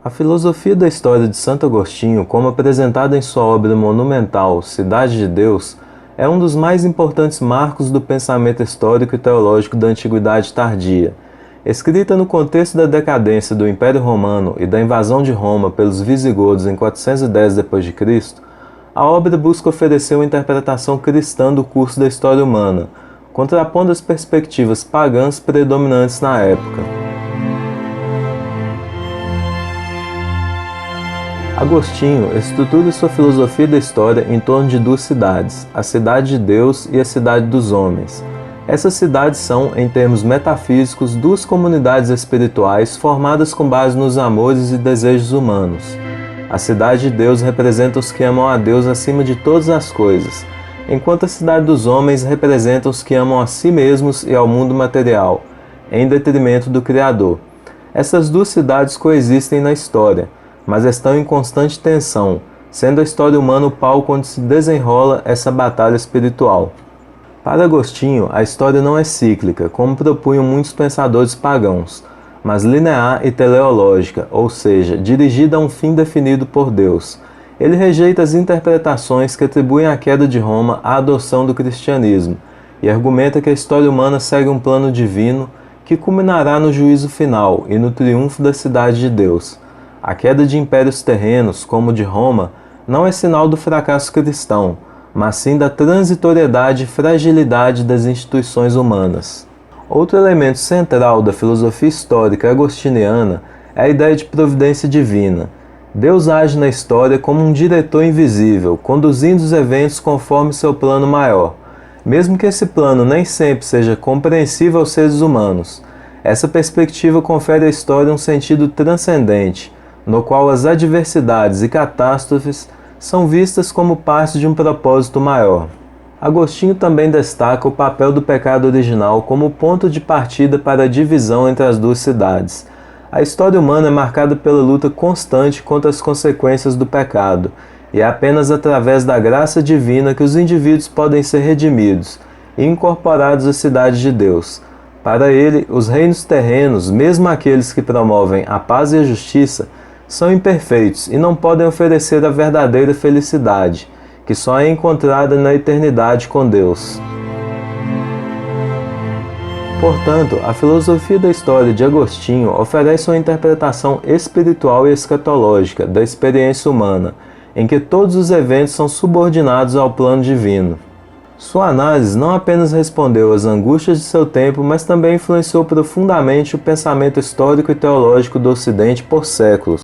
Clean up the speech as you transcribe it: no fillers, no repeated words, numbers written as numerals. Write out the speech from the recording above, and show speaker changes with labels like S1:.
S1: A filosofia da história de Santo Agostinho, como apresentada em sua obra monumental Cidade de Deus, é um dos mais importantes marcos do pensamento histórico e teológico da Antiguidade tardia. Escrita no contexto da decadência do Império Romano e da invasão de Roma pelos visigodos em 410 d.C., a obra busca oferecer uma interpretação cristã do curso da história humana, contrapondo as perspectivas pagãs predominantes na época. Agostinho estrutura sua filosofia da história em torno de duas cidades, a Cidade de Deus e a Cidade dos Homens. Essas cidades são, em termos metafísicos, duas comunidades espirituais formadas com base nos amores e desejos humanos. A Cidade de Deus representa os que amam a Deus acima de todas as coisas, enquanto a Cidade dos Homens representa os que amam a si mesmos e ao mundo material, em detrimento do Criador. Essas duas cidades coexistem na história, mas estão em constante tensão, sendo a história humana o palco onde se desenrola essa batalha espiritual. Para Agostinho, a história não é cíclica, como propunham muitos pensadores pagãos, mas linear e teleológica, ou seja, dirigida a um fim definido por Deus. Ele rejeita as interpretações que atribuem a queda de Roma à adoção do cristianismo, e argumenta que a história humana segue um plano divino que culminará no juízo final e no triunfo da Cidade de Deus. A queda de impérios terrenos, como o de Roma, não é sinal do fracasso cristão, mas sim da transitoriedade e fragilidade das instituições humanas. Outro elemento central da filosofia histórica agostiniana é a ideia de providência divina. Deus age na história como um diretor invisível, conduzindo os eventos conforme seu plano maior, mesmo que esse plano nem sempre seja compreensível aos seres humanos. Essa perspectiva confere à história um sentido transcendente, no qual as adversidades e catástrofes são vistas como parte de um propósito maior. Agostinho também destaca o papel do pecado original como ponto de partida para a divisão entre as duas cidades. A história humana é marcada pela luta constante contra as consequências do pecado, e é apenas através da graça divina que os indivíduos podem ser redimidos e incorporados à cidade de Deus. Para ele, os reinos terrenos, mesmo aqueles que promovem a paz e a justiça, são imperfeitos e não podem oferecer a verdadeira felicidade, que só é encontrada na eternidade com Deus. Portanto, a filosofia da história de Agostinho oferece uma interpretação espiritual e escatológica da experiência humana, em que todos os eventos são subordinados ao plano divino. Sua análise não apenas respondeu às angústias de seu tempo, mas também influenciou profundamente o pensamento histórico e teológico do Ocidente por séculos.